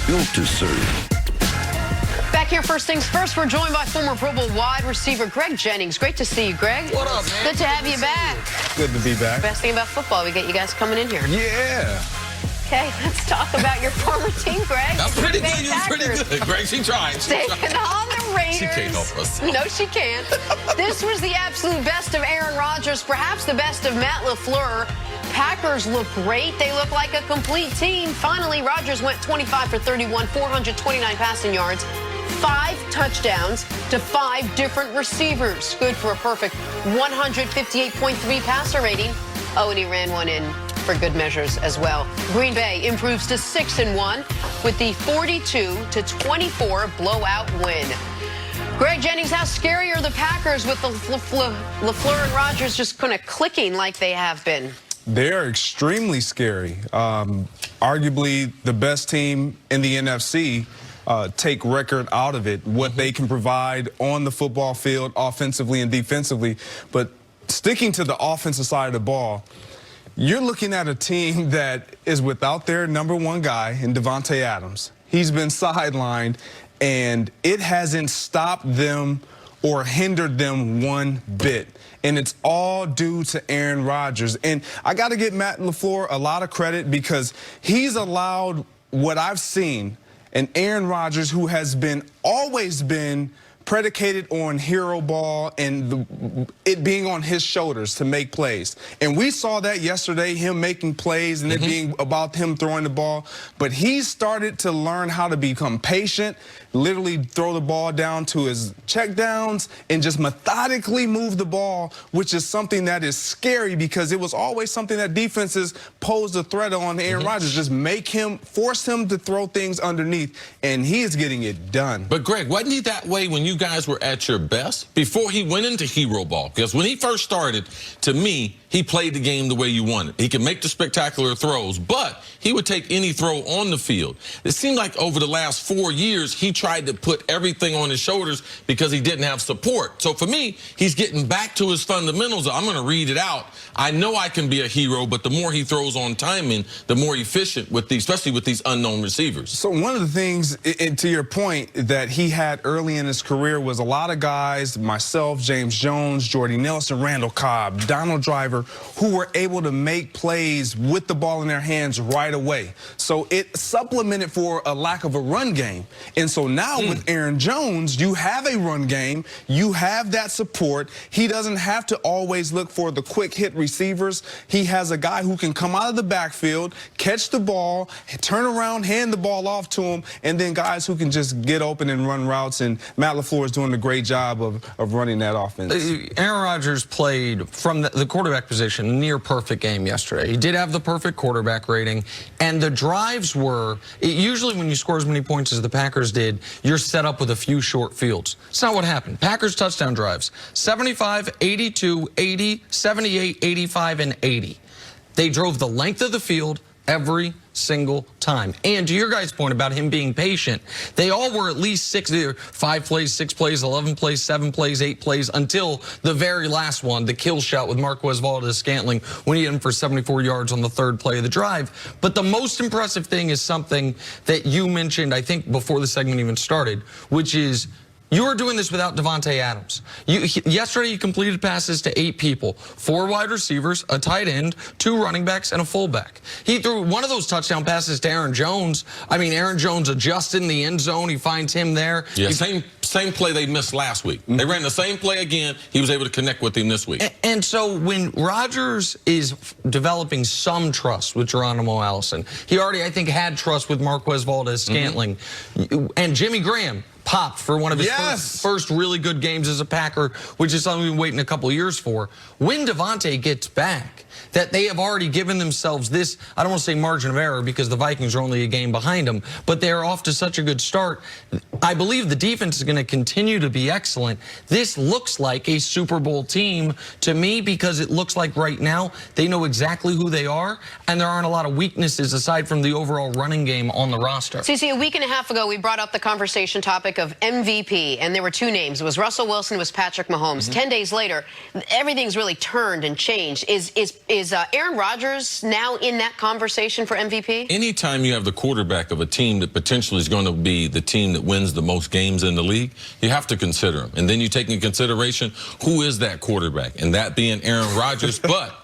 built to serve. Back here, first things first, we're joined by former Pro Bowl wide receiver Greg Jennings. Great to see you, Greg. What up, man? Good to have you back. Good to be back. Best thing about football, we get you guys coming in here. Yeah. Okay, let's talk about your former team, Greg. That's pretty good. Green You're pretty Packers. good. Greg, she tried. Taking on the Raiders. She can't help us. No, she can't. This was the absolute best of Aaron Rodgers, perhaps the best of Matt LaFleur. Packers look great. They look like a complete team. Finally, Rodgers went 25 for 31, 429 passing yards, 5 touchdowns to 5 different receivers. Good for a perfect 158.3 passer rating. Oh, and he ran one in for good measures as well. Green Bay improves to 6-1 with the 42-24 blowout win. Greg Jennings, how scary are the Packers with the LaFleur and Rodgers just kind of clicking like they have been? They are extremely scary. Arguably the best team in the NFC. Take record out of it, what they can provide on the football field offensively and defensively. But sticking to the offensive side of the ball, you're looking at a team that is without their #1 guy in Davante Adams. He's been sidelined, and it hasn't stopped them or hindered them one bit. And it's all due to Aaron Rodgers. And I got to give Matt LaFleur a lot of credit because he's allowed what I've seen, and Aaron Rodgers, who has always been predicated on hero ball and it being on his shoulders to make plays. And we saw that yesterday, him making plays and it being about him throwing the ball. But he started to learn how to become patient, literally throw the ball down to his checkdowns and just methodically move the ball, which is something that is scary because it was always something that defenses posed a threat on Aaron Rodgers. Just force him to throw things underneath, and he is getting it done. But Greg, wasn't he that way when you guys were at your best before he went into hero ball? Because when he first started, to me, he played the game the way you wanted. He could make the spectacular throws, but he would take any throw on the field. It seemed like over the last 4 years, he tried to put everything on his shoulders because he didn't have support. So for me, he's getting back to his fundamentals. I'm going to read it out. I know I can be a hero, but the more he throws on timing, the more efficient with these, especially with these unknown receivers. So one of the things, and to your point, that he had early in his career was a lot of guys, myself, James Jones, Jordy Nelson, Randall Cobb, Donald Driver, who were able to make plays with the ball in their hands right away. So it supplemented for a lack of a run game. And so now with Aaron Jones, you have a run game. You have that support. He doesn't have to always look for the quick hit receivers. He has a guy who can come out of the backfield, catch the ball, turn around, hand the ball off to him, and then guys who can just get open and run routes. And Matt LaFleur is doing a great job of running that offense. Aaron Rodgers played from the quarterback position a near perfect game yesterday. He did have the perfect quarterback rating, and the drives were, usually when you score as many points as the Packers did, you're set up with a few short fields. It's not what happened. Packers touchdown drives, 75, 82, 80, 78, 85, and 80. They drove the length of the field every single time. And to your guys' point about him being patient, they all were at least 5 plays, 6 plays, 11 plays, 7 plays, 8 plays until the very last one, the kill shot with Marquez Valdez-Scantling when he hit him for 74 yards on the 3rd play of the drive. But the most impressive thing is something that you mentioned, I think, before the segment even started, which is you are doing this without Davante Adams. Yesterday, you completed passes to 8 people, 4 wide receivers, a tight end, 2 running backs, and a fullback. He threw one of those touchdown passes to Aaron Jones. I mean, Aaron Jones adjusts in the end zone. He finds him there. Yeah, same play they missed last week. They ran the same play again. He was able to connect with him this week. And so when Rodgers is developing some trust with Geronimo Allison, he already, I think, had trust with Marquez Valdez-Scantling. And Jimmy Graham popped for one of his first really good games as a Packer, which is something we've been waiting a couple of years for. When Davante gets back, that they have already given themselves this, I don't want to say margin of error because the Vikings are only a game behind them, but they're off to such a good start. I believe the defense is going to continue to be excellent. This looks like a Super Bowl team to me because it looks like right now they know exactly who they are, and there aren't a lot of weaknesses aside from the overall running game on the roster. CC, a week and a half ago, we brought up the conversation topic topic of MVP, and there were two names. It was Russell Wilson, it was Patrick Mahomes. 10 days later, everything's really turned and changed. Is Aaron Rodgers now in that conversation for MVP? Anytime you have the quarterback of a team that potentially is going to be the team that wins the most games in the league, you have to consider him. And then you take into consideration who is that quarterback, and that being Aaron Rodgers. But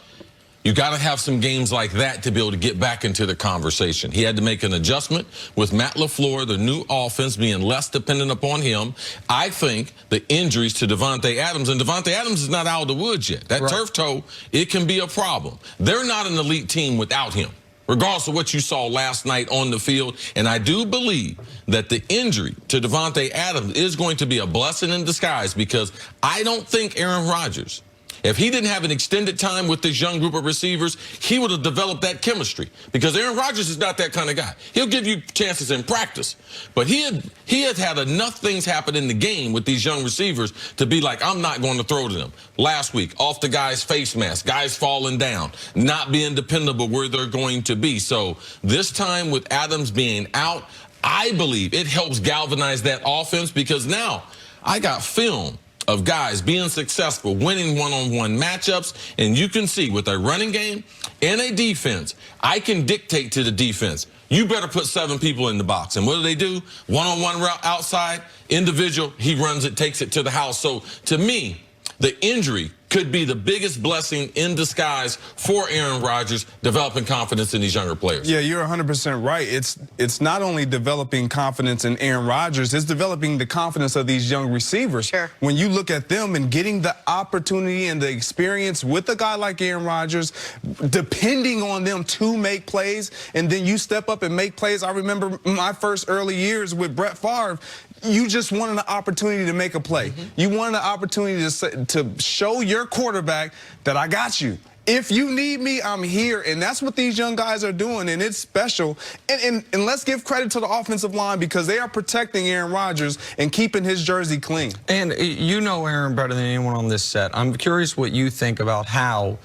you got to have some games like that to be able to get back into the conversation. He had to make an adjustment with Matt LaFleur, the new offense being less dependent upon him. I think the injuries to Davante Adams, and Davante Adams is not out of the woods yet. That turf toe, it can be a problem. They're not an elite team without him, regardless of what you saw last night on the field. And I do believe that the injury to Davante Adams is going to be a blessing in disguise, because I don't think Aaron Rodgers, if he didn't have an extended time with this young group of receivers, he would have developed that chemistry, because Aaron Rodgers is not that kind of guy. He'll give you chances in practice, but he had had enough things happen in the game with these young receivers to be like, I'm not going to throw to them. Last week, off the guy's face mask, guys falling down, not being dependable where they're going to be. So this time with Adams being out, I believe it helps galvanize that offense, because now I got film of guys being successful, winning one-on-one matchups, and you can see with a running game and a defense, I can dictate to the defense, you better put 7 people in the box. And what do? One-on-one route outside, individual, he runs it, takes it to the house. So to me, the injury could be the biggest blessing in disguise for Aaron Rodgers, developing confidence in these younger players. Yeah, you're 100% right. It's not only developing confidence in Aaron Rodgers, it's developing the confidence of these young receivers. Sure. When you look at them and getting the opportunity and the experience with a guy like Aaron Rodgers, depending on them to make plays, and then you step up and make plays. I remember my first early years with Brett Favre. You just wanted an opportunity to make a play. You wanted an opportunity to show your quarterback that I got you. If you need me, I'm here. And that's what these young guys are doing, and it's special. And let's give credit to the offensive line, because they are protecting Aaron Rodgers and keeping his jersey clean. And you know Aaron better than anyone on this set. I'm curious what you think about how,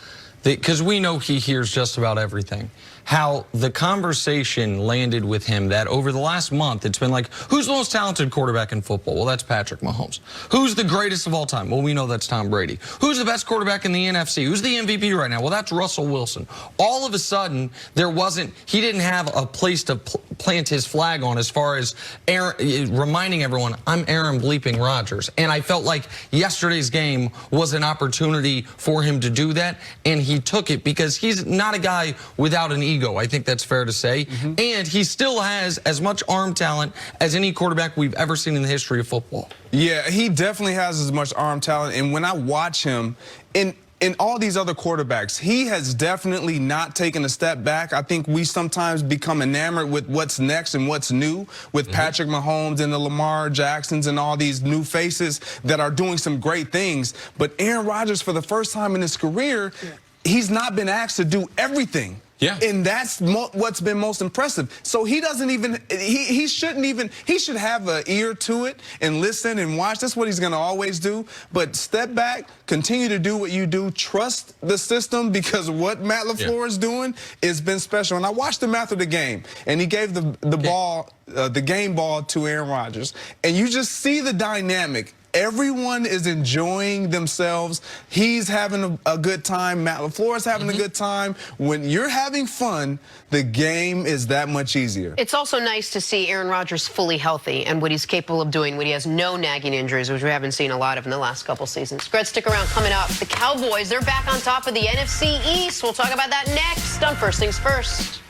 because we know he hears just about everything, how the conversation landed with him that over the last month, it's been like, who's the most talented quarterback in football? Well, that's Patrick Mahomes. Who's the greatest of all time? Well, we know that's Tom Brady. Who's the best quarterback in the NFC? Who's the MVP right now? Well, that's Russell Wilson. All of a sudden, he didn't have a place to plant his flag on as far as reminding everyone, I'm Aaron bleeping Rodgers. And I felt like yesterday's game was an opportunity for him to do that, and he took it, because he's not a guy without an ego. I think that's fair to say. And he still has as much arm talent as any quarterback we've ever seen in the history of football. Yeah, he definitely has as much arm talent. And when I watch him in all these other quarterbacks, he has definitely not taken a step back. I think we sometimes become enamored with what's next and what's new with Patrick Mahomes and the Lamar Jacksons and all these new faces that are doing some great things. But Aaron Rodgers, for the first time in his career, he's not been asked to do everything. Yeah. And that's what's been most impressive. So he doesn't even, he should have an ear to it and listen and watch. That's what he's going to always do. But step back, continue to do what you do. Trust the system, because what Matt LaFleur is doing has been special. And I watched him after the game, and he gave the game ball to Aaron Rodgers. And you just see the dynamic. Everyone is enjoying themselves. He's having a good time. Matt LaFleur is having a good time. When you're having fun, the game is that much easier. It's also nice to see Aaron Rodgers fully healthy and what he's capable of doing when he has no nagging injuries, which we haven't seen a lot of in the last couple seasons. Greg, stick around. Coming up, the Cowboys, they're back on top of the NFC East. We'll talk about that next on First Things First.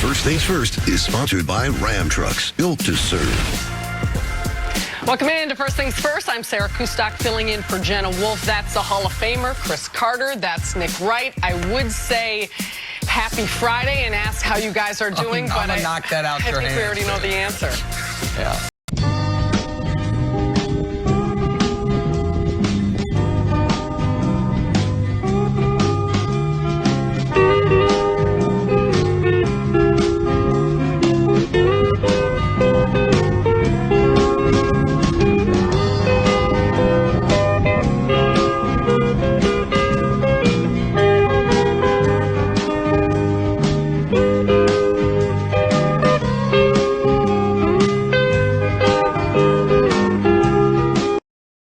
First Things First is sponsored by Ram Trucks, built to serve. Welcome into First Things First. I'm Sarah Kustok filling in for Jenna Wolf. That's the Hall of Famer, Chris Carter. That's Nick Wright. I would say happy Friday and ask how you guys are doing, but I'm gonna knock that out I your think hands. we already know the answer. Yeah.